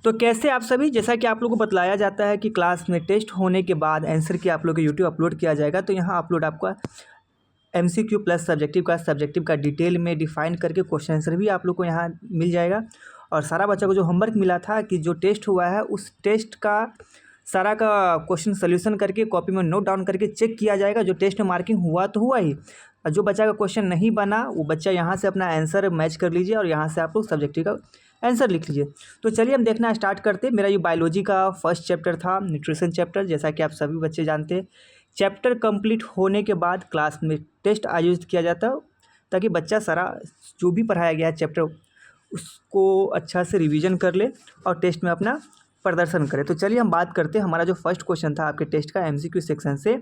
तो कैसे आप सभी, जैसा कि आप लोगों को बतलाया जाता है कि क्लास में टेस्ट होने के बाद आंसर की आप लोग को यूट्यूब अपलोड किया जाएगा। तो यहाँ अपलोड आपका एमसीक्यू प्लस सब्जेक्टिव का डिटेल में डिफाइन करके क्वेश्चन आंसर भी आप लोग को यहाँ मिल जाएगा। और सारा बच्चा को जो होमवर्क मिला था कि जो टेस्ट हुआ है उस टेस्ट का सारा का क्वेश्चन सोल्यूशन करके कॉपी में नोट डाउन करके चेक किया जाएगा। जो टेस्ट में मार्किंग हुआ तो हुआ ही, और जो बच्चा का क्वेश्चन नहीं बना वो बच्चा यहाँ से अपना आंसर मैच कर लीजिए और यहाँ से आप लोग सब्जेक्टिव का आंसर लिख लीजिए। तो चलिए हम देखना स्टार्ट करते। मेरा ये बायोलॉजी का फर्स्ट चैप्टर था, न्यूट्रिशन चैप्टर। जैसा कि आप सभी बच्चे जानते हैं, चैप्टर कंप्लीट होने के बाद क्लास में टेस्ट आयोजित किया जाता है ताकि बच्चा सारा जो भी पढ़ाया गया है चैप्टर उसको अच्छा से रिवीजन कर ले और टेस्ट में अपना प्रदर्शन करे। तो चलिए हम बात करते हैं। हमारा जो फर्स्ट क्वेश्चन था आपके टेस्ट का एमसीक्यू सेक्शन से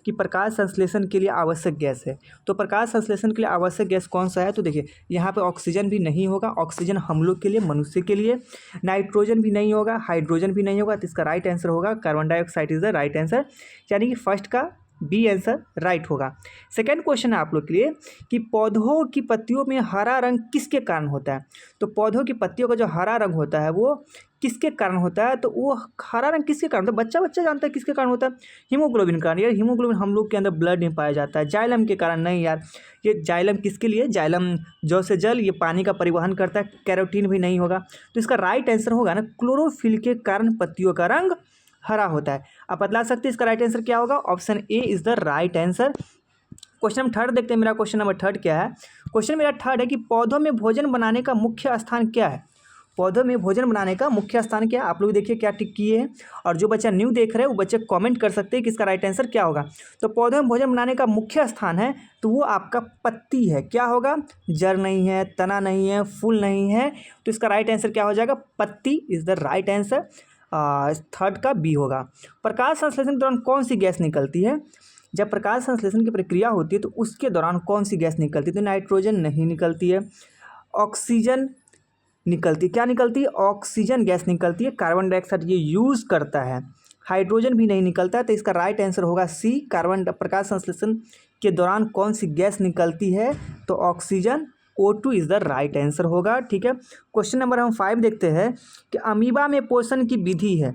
कि प्रकाश संश्लेषण के लिए आवश्यक गैस है। तो प्रकाश संश्लेषण के लिए आवश्यक गैस कौन सा है? तो देखिए यहाँ पे ऑक्सीजन भी नहीं होगा। ऑक्सीजन हम लोग के लिए, मनुष्य के लिए। नाइट्रोजन भी नहीं होगा, हाइड्रोजन भी नहीं होगा। तो इसका राइट आंसर होगा carbon dioxide is the right answer, यानी कि फर्स्ट का बी आंसर राइट होगा। सेकेंड क्वेश्चन है आप लोग के लिए कि पौधों की पत्तियों में हरा रंग किसके कारण होता है? तो पौधों की पत्तियों का जो हरा रंग होता है वो किसके कारण होता है? तो वो हरा रंग किसके कारण होता है? बच्चा बच्चा जानता है किसके कारण होता है। हीमोग्लोबिन कारण। यार हीमोग्लोबिन हम लोग के अंदर ब्लड में पाया जाता है। जाइलम के कारण नहीं यार, ये जाइलम किसके लिए? जाइलम जौ से जल, ये पानी का परिवहन करता है। कैरोटीन भी नहीं होगा। तो इसका राइट आंसर होगा ना, क्लोरोफिल के कारण पत्तियों का रंग हरा होता है। आप बतला सकते हैं इसका राइट आंसर क्या होगा? Option A is the right answer. Question number third देखते हैं। मेरा क्वेश्चन नंबर थर्ड क्या है? क्वेश्चन मेरा थर्ड है कि पौधों में भोजन बनाने का मुख्य स्थान क्या है? पौधों में भोजन बनाने का मुख्य स्थान क्या है? आप लोग देखिए क्या टिक किए हैं, और जो बच्चा न्यू देख रहे हैं वो बच्चे कमेंट कर सकते हैं कि इसका राइट आंसर क्या होगा। तो पौधों में भोजन बनाने का मुख्य स्थान है तो वो आपका पत्ती है। क्या होगा? जड़ नहीं है, तना नहीं है, फूल नहीं है। तो इसका राइट आंसर क्या हो जाएगा? पत्ती is the right answer. Third का बी होगा। प्रकाश संश्लेषण के दौरान कौन सी गैस निकलती है? जब प्रकाश संश्लेषण की प्रक्रिया होती है तो उसके दौरान कौन सी गैस निकलती है? तो नाइट्रोजन नहीं निकलती है, ऑक्सीजन निकलती। क्या निकलती है? ऑक्सीजन गैस निकलती है। कार्बन डाइऑक्साइड ये यूज़ करता है। हाइड्रोजन भी नहीं निकलता है। तो इसका राइट आंसर होगा सी, प्रकाश संश्लेषण के दौरान कौन सी गैस निकलती है? तो oxygen, O2 is the right answer होगा। ठीक है। क्वेश्चन नंबर हम 5 देखते हैं कि अमीबा में पोषण की विधि है।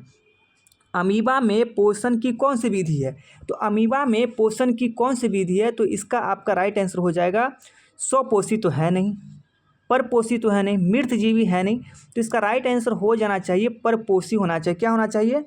अमीबा में पोषण की कौन सी विधि है? तो अमीबा में पोषण की कौन सी विधि है? तो इसका आपका राइट आंसर हो जाएगा स्वपोषी तो है नहीं, परपोषी तो है नहीं, मृतजीवी है नहीं। तो इसका राइट आंसर हो जाना चाहिए परपोषी होना चाहिए। क्या होना चाहिए?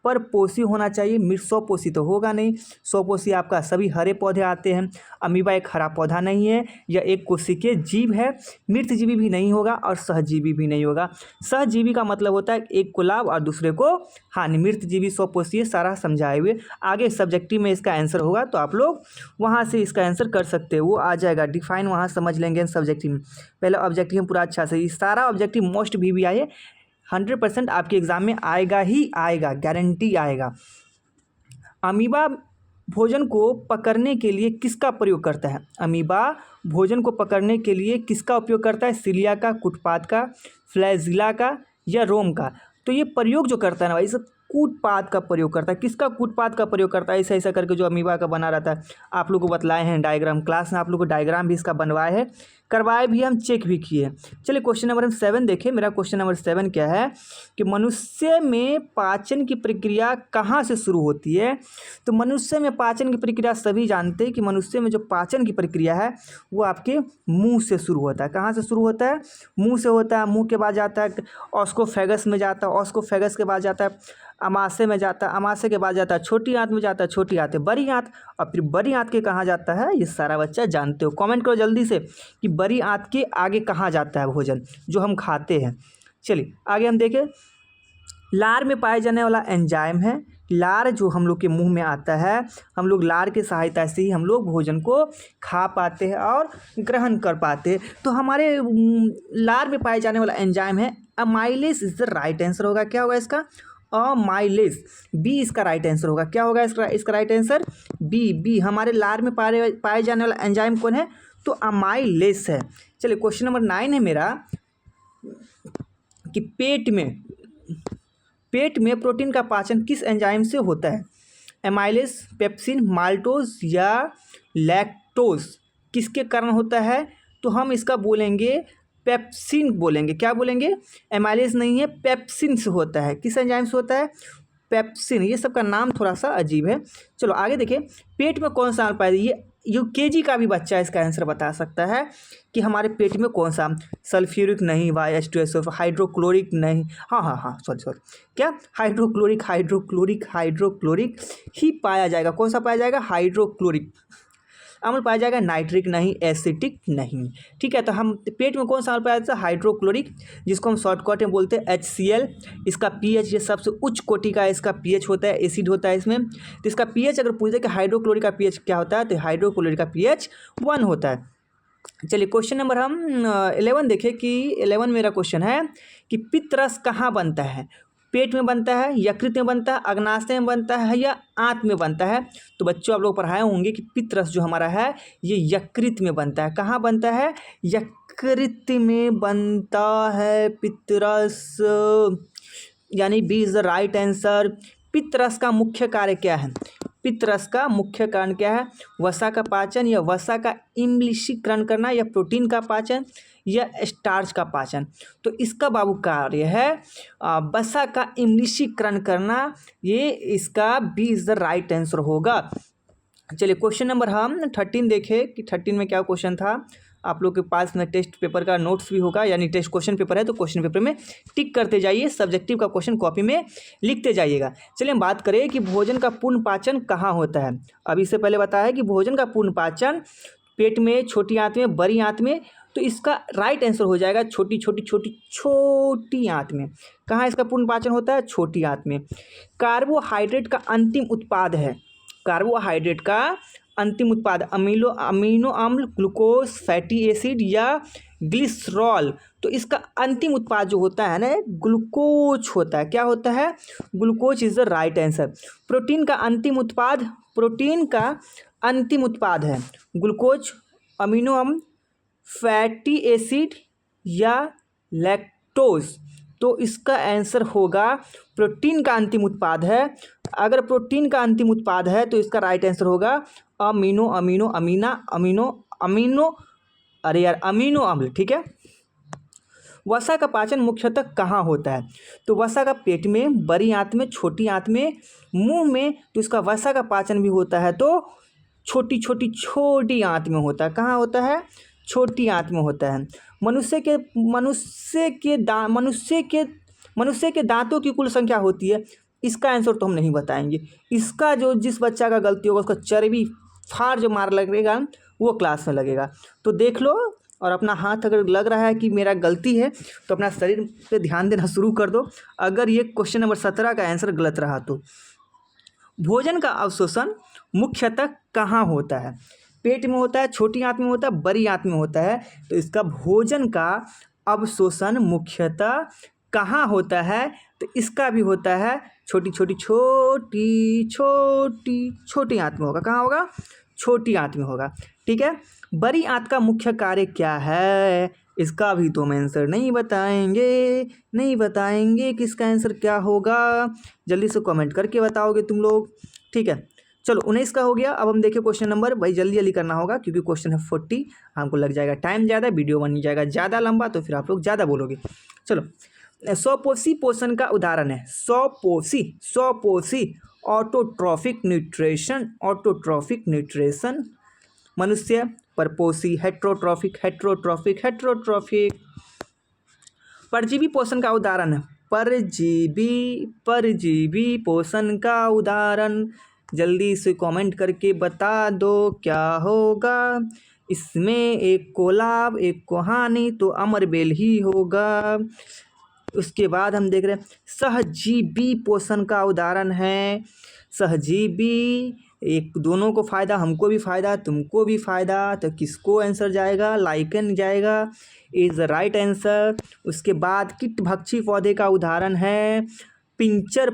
परपोषी होना चाहिए। स्वपोषी तो होगा नहीं। स्वपोषी आपका सभी हरे पौधे आते हैं। अमीबा एक हरा पौधा नहीं है, यह एक कोशिकीय जीव है। मृतजीवी भी नहीं होगा और सहजीवी भी नहीं होगा। सहजीवी का मतलब होता है एक को लाभ और दूसरे को हानि। मृतजीवी स्वपोषी सारा समझाए हुए। आगे सब्जेक्टिव में इसका आंसर होगा तो आप लोग वहाँ से इसका आंसर कर सकते हैं, वो आ जाएगा डिफाइन, वहाँ समझ लेंगे सब्जेक्टिव में। पहले ऑब्जेक्टिव में पूरा अच्छा से, ये सारा ऑब्जेक्टिव मोस्ट भी आए 100% आपके एग्जाम में आएगा ही आएगा, गारंटी आएगा। अमीबा भोजन को पकड़ने के लिए किसका प्रयोग करता है? अमीबा भोजन को पकड़ने के लिए किसका उपयोग करता है? सिलिया का, कुटपाद का, फ्लैजिला का या रोम का? तो ये प्रयोग जो करता है ना भाई, सब कूटपाद का प्रयोग करता है। किसका? कूटपाद का प्रयोग करता है। ऐसा ऐसा करके जो अमीबा का बना रहता है, आप लोग को बतलाए हैं डायग्राम क्लास में, आप लोग को डायग्राम भी इसका बनवाए हैं, करवाए भी, हम चेक भी किए। चलिए क्वेश्चन नंबर 7 देखें। मेरा क्वेश्चन नंबर 7 क्या है कि मनुष्य में पाचन की प्रक्रिया कहाँ से शुरू होती है? तो मनुष्य में पाचन की प्रक्रिया सभी जानते हैं कि मनुष्य में जो पाचन की प्रक्रिया है वो आपके मुंह से शुरू होता है। कहाँ से शुरू होता है? मुंह से होता है। मुंह के बाद जाता है ऑस्कोफेगस में जाता है, ऑस्कोफेगस के बाद जाता है अमाशय में जाता है, अमाशय के बाद जाता है छोटी आंत में जाता है, छोटी आंत बड़ी आंत, और फिर बड़ी आंत के कहाँ जाता है? ये सारा बच्चा जानते हो। कमेंट करो जल्दी से कि बड़ी आंत के आगे कहाँ जाता है भोजन जो हम खाते हैं। चलिए आगे हम देखें। लार में पाए जाने वाला एंजाइम है। लार जो हम लोग के मुंह में आता है, हम लोग लार की सहायता से ही हम लोग भोजन को खा पाते हैं और ग्रहण कर पाते हैं। तो हमारे लार में पाए जाने वाला एंजाइम है amylase is the right answer होगा। क्या होगा इसका? अमाइलेज, बी इसका राइट आंसर होगा। क्या होगा इसका राइट आंसर? बी। हमारे लार में पाए जाने वाला एंजाइम कौन है? तो अमाइलेज है। चलिए क्वेश्चन नंबर 9 है मेरा कि पेट में प्रोटीन का पाचन किस एंजाइम से होता है? एमाइलेज, पेप्सिन, माल्टोज या लैक्टोज किसके कारण होता है? तो हम इसका बोलेंगे पेप्सिन बोलेंगे। क्या बोलेंगे? एमाइलेज नहीं है, पेप्सिन से होता है। किस एंजाइम से होता है? पेप्सिन। ये सब का नाम थोड़ा सा अजीब है। चलो आगे देखिए, पेट में कौन सा अम्ल पाया जाता है? ये यूकेजी का भी बच्चा इसका आंसर बता सकता है कि हमारे पेट में कौन सा। सल्फ्यूरिक नहीं, H2SO4, हाइड्रोक्लोरिक नहीं, हाँ सॉरी क्या, हाइड्रोक्लोरिक ही पाया जाएगा। कौन सा पाया जाएगा? हाइड्रोक्लोरिक अम्ल पाया जाएगा, नाइट्रिक नहीं, एसिटिक नहीं। ठीक है, तो हम पेट में कौन सा अम्ल पाया जाता है? हाइड्रोक्लोरिक, जिसको हम शॉर्टकट में बोलते हैं HCl। इसका पीएच, ये सबसे उच्च कोटि का इसका पीएच होता है, एसिड होता है इसमें। तो इसका पीएच अगर पूछे कि हाइड्रोक्लोरिक का पीएच क्या होता है, तो हाइड्रोक्लोरिक का पीएच 1 होता है। चलिए क्वेश्चन नंबर हम 11 देखें कि 11 मेरा क्वेश्चन है कि पित्तरस कहाँ बनता है? पेट में बनता है, यकृत में बनता है, अग्नाशय में बनता है या आंत में बनता है? तो बच्चों आप लोग पढ़ाए होंगे कि पित्तरस जो हमारा है ये यकृत में बनता है। कहाँ बनता है? यकृत में बनता है पित्तरस, यानी B is the right answer. पित्तरस का मुख्य कार्य क्या है? पित्तरस का मुख्य कारण क्या है? वसा का पाचन या वसा का इम्लिशीकरण करना या प्रोटीन का पाचन या स्टार्च का पाचन? तो इसका बाबू कार्य है वसा का इम्लिशीकरण करना। ये इसका B is the right answer होगा। चलिए क्वेश्चन नंबर हम 13 देखें कि 13 में क्या क्वेश्चन था। आप लोग के पास में टेस्ट पेपर का नोट्स भी होगा, यानी टेस्ट क्वेश्चन पेपर है तो क्वेश्चन पेपर में टिक करते जाइए, सब्जेक्टिव का क्वेश्चन कॉपी में लिखते जाइएगा। चलिए हम बात करें कि भोजन का पूर्ण पाचन कहाँ होता है। अब इससे पहले बताया है कि भोजन का पूर्ण पाचन पेट में, छोटी आंत में, बड़ी आंत में। तो इसका राइट आंसर हो जाएगा छोटी आंत में। कहाँ इसका पूर्ण पाचन होता है? छोटी आंत में। कार्बोहाइड्रेट का अंतिम उत्पाद है, कार्बोहाइड्रेट का अंतिम उत्पाद अमीनो अम्ल, ग्लूकोज, फैटी एसिड या ग्लिसरॉल। तो इसका अंतिम उत्पाद जो होता है ना, ग्लूकोज होता है। क्या होता है? Glucose is the right answer. Protein का अंतिम उत्पाद है ग्लूकोज, अमीनो अम्ल, फैटी एसिड या लैक्टोज। तो इसका आंसर होगा प्रोटीन का अंतिम उत्पाद है। अगर प्रोटीन का अंतिम उत्पाद है तो इसका राइट आंसर होगा अमीनो अम्ल। ठीक है। वसा का पाचन मुख्यतः कहाँ होता है? तो वसा का पेट में, बड़ी आंत में, छोटी आंत में, मुंह में। तो इसका वसा का पाचन भी होता है तो छोटी आंत में होता है। कहाँ होता है? छोटी आंत में होता है। मनुष्य के दांतों की कुल संख्या होती है। इसका आंसर तो हम नहीं बताएंगे। इसका जो जिस बच्चा का गलती होगा उसका चर्बी फाड़ जो मार लगेगा वो क्लास में लगेगा। तो देख लो, और अपना हाथ अगर लग रहा है कि मेरा गलती है तो अपना शरीर पे ध्यान देना शुरू कर दो। अगर ये क्वेश्चन नंबर 17 का आंसर गलत रहा तो। भोजन का अवशोषण मुख्यतः कहाँ होता है? पेट में होता है, छोटी आंत में होता है, बड़ी आंत में होता है। तो इसका भोजन का अवशोषण मुख्यतः कहाँ होता है? तो इसका भी होता है छोटी आंत में होगा। कहाँ होगा? छोटी आंत में होगा। ठीक है। बड़ी आंत का मुख्य कार्य क्या है? इसका भी तुम आंसर नहीं बताएंगे कि इसका आंसर क्या होगा। जल्दी से कमेंट करके बताओगे तुम लोग। ठीक है, चलो 19 का हो गया। अब हम देखें क्वेश्चन नंबर, भाई जल्दी करना होगा क्योंकि क्वेश्चन है 40, हमको लग जाएगा टाइम ज़्यादा, वीडियो बन जाएगा ज़्यादा लंबा, तो फिर आप लोग ज़्यादा बोलोगे। चलो, स्वपोषी पोषण का उदाहरण है स्वपोषी ऑटोट्रॉफिक न्यूट्रिशन। मनुष्य, परपोषी, हेट्रोट्रॉफिक। परजीवी पोषण का उदाहरण है परजीवी पोषण का उदाहरण। जल्दी से कमेंट करके बता दो क्या होगा इसमें। एक को लाभ, एक को हानि, तो अमरबेल ही होगा। उसके बाद हम देख रहे हैं सहजीवी पोषण का उदाहरण है। सहजीवी, एक दोनों को फायदा, हमको भी फायदा, तुमको भी फायदा, तो किसको आंसर जाएगा? लाइकन जाएगा, इज द राइट आंसर। उसके बाद कीट भक्षी पौधे का उदाहरण है पिंचर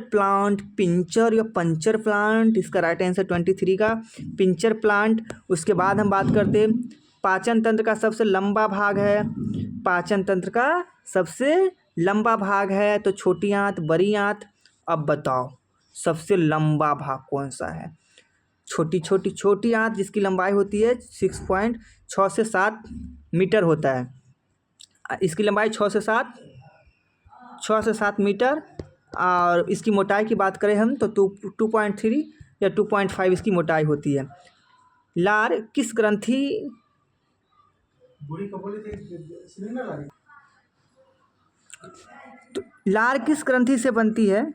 या पंचर प्लांट। इसका राइट आंसर 23 का पिंचर प्लांट। उसके बाद हम बात करते हैं पाचन तंत्र का सबसे लंबा भाग है। तो छोटी आंत, बड़ी आंत। अब बताओ सबसे लंबा भाग कौन सा है? छोटी आंत जिसकी लंबाई होती है 6.6 से 7 मीटर होता है। इसकी लंबाई 6 से 7 मीटर, और इसकी मोटाई की बात करें हम तो 2.3 या 2.5 इसकी मोटाई होती है। लार किस ग्रंथि तो लार किस ग्रंथि से बनती है?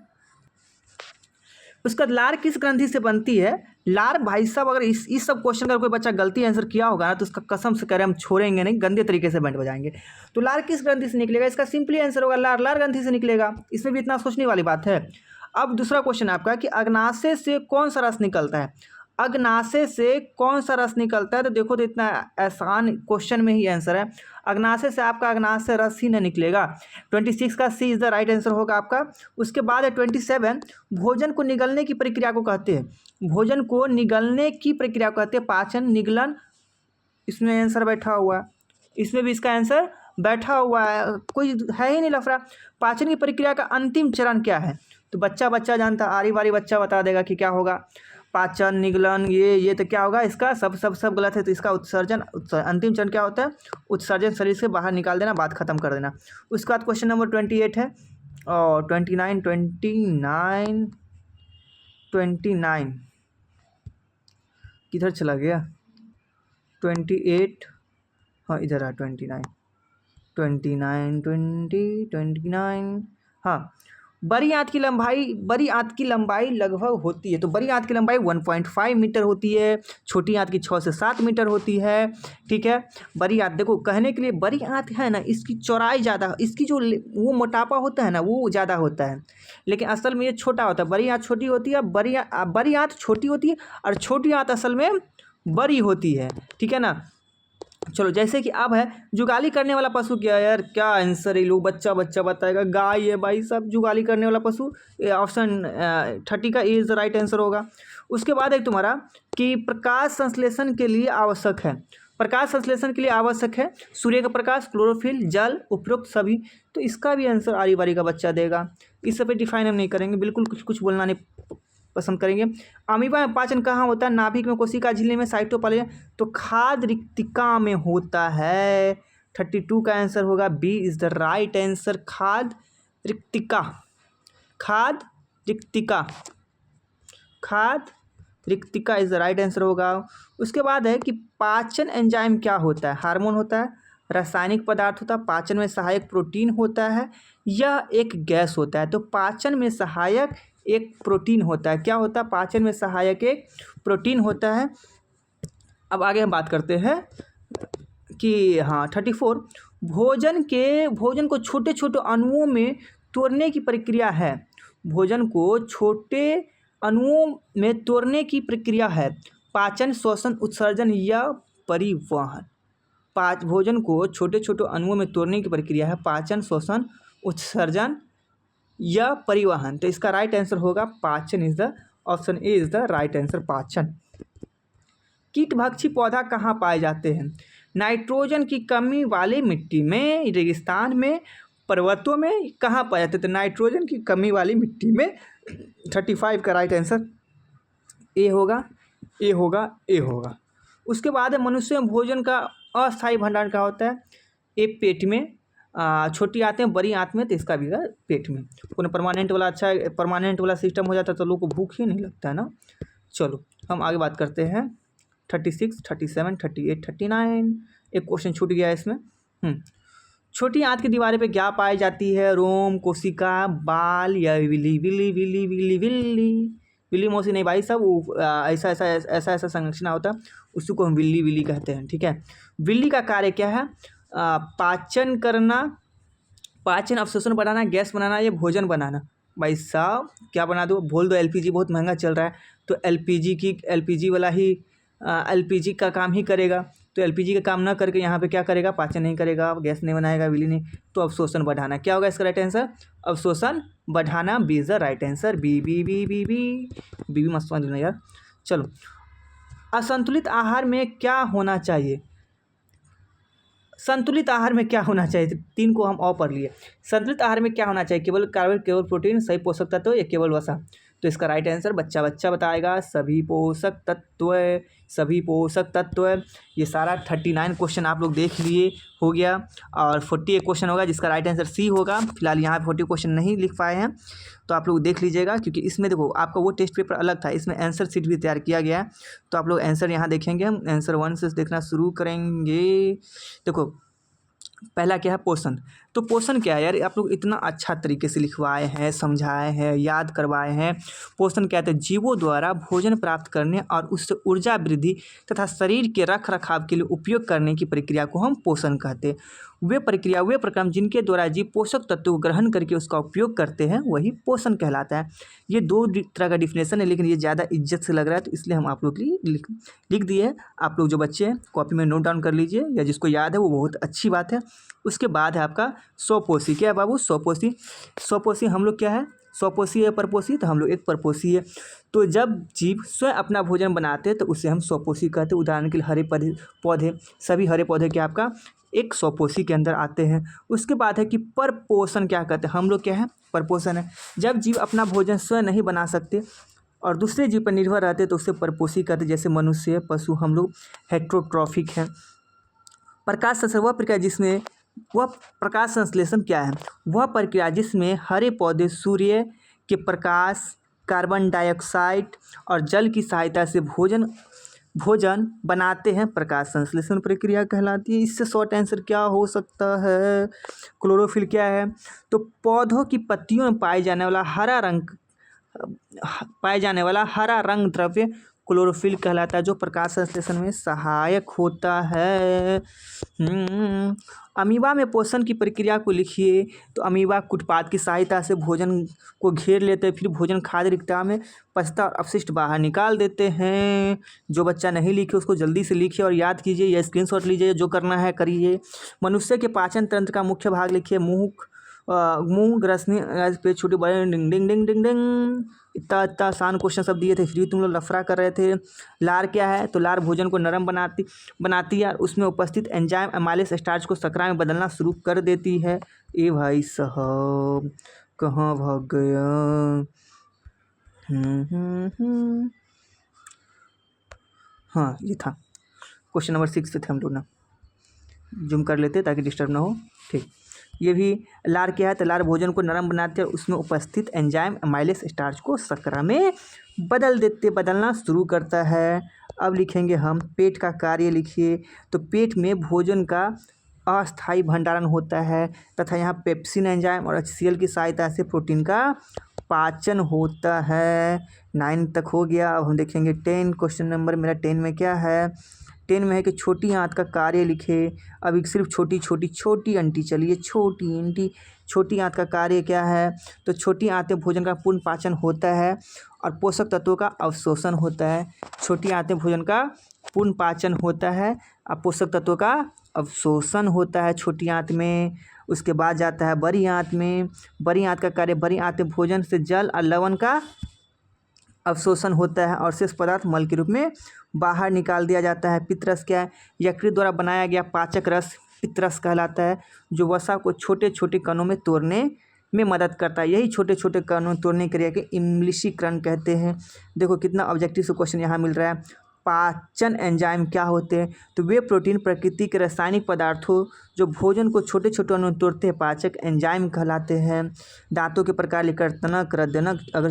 उसका लार किस ग्रंथि से बनती है? लार भाई साहब, अगर इस सब क्वेश्चन का कोई बच्चा गलती आंसर किया होगा ना तो उसका कसम से कह रहे हम छोड़ेंगे नहीं, गंदे तरीके से बैंड बजाएंगे। तो लार किस ग्रंथि से निकलेगा? इसका सिंपली आंसर होगा लार ग्रंथि से निकलेगा। इसमें भी इतना सोचने वाली बात है। अब दूसरा क्वेश्चन आपका कि अग्नाशय से कौन सा रस निकलता है? अग्नाशय से कौन सा रस निकलता है? तो देखो, तो इतना आसान क्वेश्चन में ही आंसर है। अग्नाशय से आपका अग्नाशय रस ही न निकलेगा। 26 का सी इज द राइट आंसर होगा आपका। उसके बाद है 27, भोजन को निगलने की प्रक्रिया को कहते हैं। भोजन को निगलने की प्रक्रिया को कहते हैं पाचन, निगलन। इसमें आंसर बैठा हुआ है, इसमें भी इसका आंसर बैठा हुआ है, कोई है ही नहीं लफड़ा। पाचन की प्रक्रिया का अंतिम चरण क्या है? तो बच्चा जानता, आरी बारी बच्चा बता देगा कि क्या होगा। पाचन, निगलन, ये तो क्या होगा इसका? सब गलत है। तो इसका उत्सर्जन, अंतिम चरण क्या होता है? उत्सर्जन, शरीर से बाहर निकाल देना, बात खत्म कर देना। उसके बाद क्वेश्चन नंबर 28 है, और 29 किधर चला गया? 28, हाँ इधर है 29, हाँ। बड़ी आंत की लंबाई लगभग होती है। तो बड़ी आंत की लंबाई 1.5 मीटर होती है, छोटी आंत की 6 से 7 मीटर होती है। ठीक है, बड़ी आंत, देखो कहने के लिए बड़ी आंत है ना, इसकी चौड़ाई ज़्यादा, इसकी जो वो मोटापा होता है ना वो ज़्यादा होता है, लेकिन असल में ये छोटा होता है। बड़ी आंत छोटी होती है, बड़ी आंत छोटी होती है, और छोटी आंत असल में बड़ी होती है। ठीक है ना। चलो, जैसे कि अब है जुगाली करने वाला पशु क्या है? यार क्या आंसर है, लोग बच्चा बताएगा। गाय है भाई साहब, जुगाली करने वाला पशु। ऑप्शन 30 का इज द राइट आंसर होगा। उसके बाद एक तुम्हारा कि प्रकाश संश्लेषण के लिए आवश्यक है। प्रकाश संश्लेषण के लिए आवश्यक है सूर्य का प्रकाश, क्लोरोफिल, जल, उपरोक्त सभी। तो इसका भी आंसर आरी बारी का बच्चा देगा। इस सब पे डिफाइन हम नहीं करेंगे, बिल्कुल कुछ बोलना नहीं पसंद करेंगे। अमीबा में पाचन कहाँ होता है? नाभिक में, कोशिका झिल्ली में, साइटोप्लाज्म। तो खाद्य रिक्तिका में होता है। 32 का आंसर होगा B is the right answer. खाद्य रिक्तिका इज द राइट आंसर होगा। उसके बाद है कि पाचन एंजाइम क्या होता है? हार्मोन होता है, रासायनिक पदार्थ होता है, पाचन में सहायक प्रोटीन होता है, यह एक गैस होता है। तो पाचन में सहायक एक प्रोटीन होता है। क्या होता है? पाचन में सहायक एक प्रोटीन होता है। अब आगे हम बात करते हैं कि हाँ 34, भोजन को छोटे छोटे अणुओं में तोड़ने की प्रक्रिया है। भोजन को छोटे अणुओं में तोड़ने की प्रक्रिया है। पाचन, श्वसन, उत्सर्जन या परिवहन। भोजन को छोटे छोटे अणुओं में तोड़ने की प्रक्रिया है। पाचन, श्वसन, उत्सर्जन या परिवहन। तो इसका राइट आंसर होगा पाचन is the option A is the right answer, पाचन। कीटभक्षी पौधा कहाँ पाए जाते हैं? नाइट्रोजन की कमी वाली मिट्टी में, रेगिस्तान में, पर्वतों में, कहाँ पाए जाते हैं? तो नाइट्रोजन की कमी वाली मिट्टी में। 35 का राइट आंसर ए होगा। उसके बाद मनुष्य में भोजन का अस्थायी भंडारण क्या होता है? ए पेट में, छोटी आंतें, बड़ी आंत में, तो इसका भी है पेट में। कोनो परमानेंट वाला अच्छा है, परमानेंट वाला सिस्टम हो जाता है तो लोग को भूख ही नहीं लगता है ना। चलो हम आगे बात करते हैं। 36, 37, 38, 39, एक क्वेश्चन छूट गया है इसमें। छोटी आंत की दीवारें पे क्या पाई जाती है? रोम, कोशिका, बाल या विल्ली मौसी नहीं भाई साहब, वो ऐसा संरचना होता है, उसी को हम विल्ली कहते हैं। ठीक है, विल्ली का कार्य क्या है? पाचन करना, पाचन अवशोषण बढ़ाना, गैस बनाना या भोजन बनाना। भाई साहब क्या बना दो? बोल दो एलपीजी बहुत महंगा चल रहा है, तो एलपीजी वाला ही एलपीजी का काम ही करेगा। तो एलपीजी का काम ना करके यहाँ पे क्या करेगा? पाचन नहीं करेगा, गैस नहीं बनाएगा, विली नहीं, तो अवशोषण बढ़ाना। क्या होगा इसका राइट आंसर? अवशोषण बढ़ाना, B is the right answer. B मस्त समझ लेना यार। चलो, असंतुलित आहार में क्या होना चाहिए? संतुलित आहार में क्या होना चाहिए? 3 को हम और पढ़ लिए। संतुलित आहार में क्या होना चाहिए? केवल कार्बोहाइड्रेट, केवल प्रोटीन, सही पोषक तत्व या केवल वसा? तो इसका राइट आंसर बच्चा बच्चा बताएगा। सभी पोषक तत्व, सभी पोषक तत्व। ये सारा 39 क्वेश्चन आप लोग देख लिए, हो गया। और 48 क्वेश्चन होगा जिसका राइट आंसर सी होगा। फिलहाल यहाँ पे 40 क्वेश्चन नहीं लिख पाए हैं, तो आप लोग देख लीजिएगा, क्योंकि इसमें देखो आपका वो टेस्ट पेपर अलग था, इसमें आंसर शीट भी तैयार किया गया है। तो आप लोग आंसर यहाँ देखेंगे, हम आंसर 1 से देखना शुरू करेंगे। देखो पहला क्या है, पोषण। तो पोषण क्या है यार, आप लोग इतना अच्छा तरीके से लिखवाए हैं, समझाए हैं, याद करवाए हैं। पोषण कहते हैं जीवों द्वारा भोजन प्राप्त करने और उससे ऊर्जा वृद्धि तथा शरीर के रख रखाव के लिए उपयोग करने की प्रक्रिया को हम पोषण कहते हैं। वे प्रक्रिया, वे प्रक्रम जिनके द्वारा जीव पोषक तत्व को ग्रहण करके उसका उपयोग करते हैं, वही पोषण कहलाता है। ये दो तरह का डिफिनेशन है, लेकिन ये ज़्यादा इज्जत से लग रहा है, तो इसलिए हम आप लोग के लिए लिख दिए। आप लोग जो बच्चे हैं कॉपी में नोट डाउन कर लीजिए, या जिसको याद है वो बहुत अच्छी बात है। उसके बाद है आपका स्वपोषी। क्या है बाबू, स्वपोषी। स्वपोषी हम लोग क्या है, स्वपोषी है परपोषी, तो हम लोग एक परपोषी है। तो जब जीव स्वयं अपना भोजन बनाते हैं तो उसे हम स्वपोषी कहते हैं। उदाहरण के लिए हरे पौधे, सभी हरे पौधे क्या आपका एक स्वपोषी के अंदर आते हैं। उसके बाद है कि परपोषण क्या कहते हैं, हम लोग क्या है, परपोषण है। जब जीव अपना भोजन स्वयं नहीं बना सकते और दूसरे जीव पर निर्भर रहते तो उसे परपोषी कहते हैं। जैसे मनुष्य, पशु, हम लोग हेट्रोट्रॉफिक हैं। प्रकाश संश्लेषण वह प्रक्रिया जिसमें, वह प्रकाश संश्लेषण क्या है, वह प्रक्रिया जिसमें हरे पौधे सूर्य के प्रकाश, कार्बन डाइऑक्साइड और जल की सहायता से भोजन बनाते हैं, प्रकाश संश्लेषण प्रक्रिया कहलाती है। इससे शॉर्ट आंसर क्या हो सकता है, क्लोरोफिल क्या है, तो पौधों की पत्तियों में पाए जाने वाला हरा रंग द्रव्य क्लोरोफिल कहलाता है, जो प्रकाश संश्लेषण में सहायक होता है। अमीबा में पोषण की प्रक्रिया को लिखिए। तो अमीबा उत्पाद की सहायता से भोजन को घेर लेते हैं, फिर भोजन खाद्य रिक्तता में पचता और अपशिष्ट बाहर निकाल देते हैं। जो बच्चा नहीं लिखे उसको जल्दी से लिखिए और याद कीजिए, या स्क्रीनशॉट लीजिए, जो करना है करिए। मनुष्य के पाचन तंत्र का मुख्य भाग लिखिए। मुंह, ग्रसनी, पे छोटे बड़े, डिंग डिंग डिंग डिंग डिंग। इतना आसान क्वेश्चन सब दिए थे, फिर तुम लोग लफड़ा कर रहे थे। लार क्या है, तो लार भोजन को नरम बनाती है और उसमें उपस्थित एंजाइम एमाइलेज स्टार्च को शर्करा में बदलना शुरू कर देती है। ए भाई साहब कहाँ भाग गया। हाँ ये था क्वेश्चन नंबर 6 पे थे हम लोग ना, जूम कर लेते ताकि डिस्टर्ब ना हो। ठीक, ये भी लार क्या है, तो लार भोजन को नरम बनाते हैं और उसमें उपस्थित एंजाइम एमाइलेज स्टार्च को शर्करा में बदलना शुरू करता है। अब लिखेंगे हम पेट का कार्य लिखिए। तो पेट में भोजन का अस्थायी भंडारण होता है तथा यहाँ पेप्सिन एंजाइम और HCl की सहायता से प्रोटीन का पाचन होता है। 9 तक हो गया। अब हम देखेंगे 10। क्वेश्चन नंबर मेरा 10 में क्या है, 10 में है कि छोटी आंत का कार्य लिखे। अभी सिर्फ छोटी अंटी, चलिए छोटी आंत का कार्य क्या है, तो छोटी आंतें भोजन का पूर्ण पाचन होता है और पोषक तत्वों का अवशोषण होता है। छोटी आंतें भोजन का पूर्ण पाचन होता है और पोषक तत्वों का अवशोषण होता है छोटी आंत में। उसके बाद जाता है बड़ी आंत में। बड़ी आंत का कार्य, बड़ी आंतें भोजन से जल और लवण का अवशोषण होता है और शेष पदार्थ मल के रूप में बाहर निकाल दिया जाता है। पित्तरस क्या है, यकृत द्वारा बनाया गया पाचक रस पित्तरस कहलाता है, जो वसा को छोटे छोटे कणों में तोड़ने में मदद करता है। यही छोटे छोटे कणों तोड़ने क्रिया के इम्लिशीकरण कहते हैं। देखो कितना ऑब्जेक्टिव से क्वेश्चन यहाँ मिल रहा है। पाचन एंजाइम क्या होते हैं, तो वे प्रोटीन प्रकृति के रासायनिक पदार्थों जो भोजन को छोटे छोटे अणु तोड़ते हैं, पाचक एंजाइम कहलाते हैं। दांतों के प्रकार लिखकर तनक, रद्दनक, अगर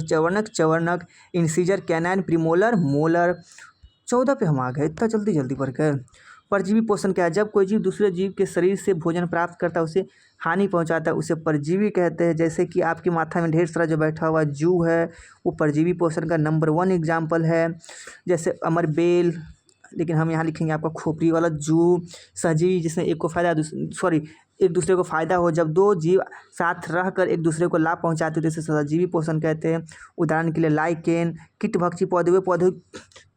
चवर्णक, इंसीजर, कैनाइन, प्रीमोलर, मोलर। 14 पे हम आ गए, इतना जल्दी पढ़ गए। परजीवी पोषण क्या है, जब कोई जीव दूसरे जीव के शरीर से भोजन प्राप्त करता है, उसे हानि पहुंचाता है, उसे परजीवी कहते हैं। जैसे कि आपके माथा में ढेर सारा जो बैठा हुआ जू है, वो परजीवी पोषण का नंबर 1 एग्जाम्पल है। जैसे अमरबेल, लेकिन हम यहाँ लिखेंगे आपका खोपड़ी वाला जू। सहजीवी जिसमें एक दूसरे को फ़ायदा हो, जब दो जीव साथ रहकर एक दूसरे को लाभ पहुंचाते हैं तो इसे सहजीवी पोषण कहते हैं। उदाहरण के लिए लाइकेन, कीटभक्षी पौधे, वे पौधे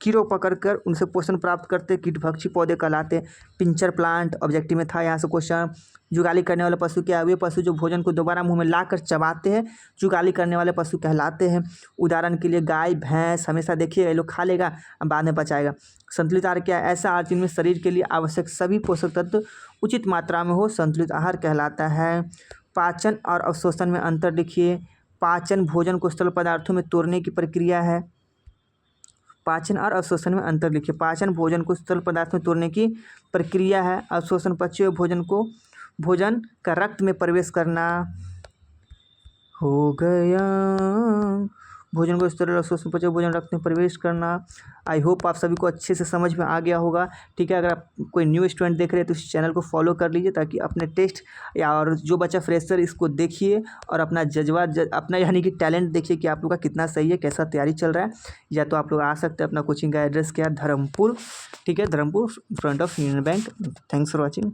कीड़ों पकड़कर उनसे पोषण प्राप्त करते हैं, कीटभक्षी पौधे कहलाते हैं। पिंचर प्लांट ऑब्जेक्टिव में था यहाँ से क्वेश्चन। जुगाली करने वाले पशु क्या है, वे पशु जो भोजन को दोबारा मुंह में लाकर चबाते हैं, जुगाली करने वाले पशु कहलाते हैं। उदाहरण के लिए गाय, भैंस, हमेशा देखिए ये लोग खा लेगा और बाद में पचाएगा। संतुलित आहार क्या है, ऐसा आहार जिनमें शरीर के लिए आवश्यक सभी पोषक तत्व उचित मात्रा में हो, संतुलित आहार कहलाता है। पाचन और अवशोषण में अंतर लिखिए। पाचन भोजन को स्थूल पदार्थों में तोड़ने की प्रक्रिया है। पाचन और अवशोषण में अंतर लिखिए। पाचन भोजन को स्थूल पदार्थ में तोड़ने की प्रक्रिया है। अवशोषण पचे हुए भोजन का रक्त में प्रवेश करना हो गया। भोजन को स्थूल अवशोषण पचे हुए भोजन रक्त में प्रवेश करना। आई होप आप सभी को अच्छे से समझ में आ गया होगा। ठीक है, अगर आप कोई न्यू स्टूडेंट देख रहे हैं तो इस चैनल को फॉलो कर लीजिए, ताकि अपने टेस्ट या और जो बच्चा फ्रेशर इसको देखिए और अपना अपना यानी कि टैलेंट देखिए कि आप लोग का कितना सही है, कैसा तैयारी चल रहा है। या तो आप लोग आ सकते हैं। अपना कोचिंग का एड्रेस क्या है, धर्मपुर। ठीक है, Dharampur front of union bank. Thanks for watching.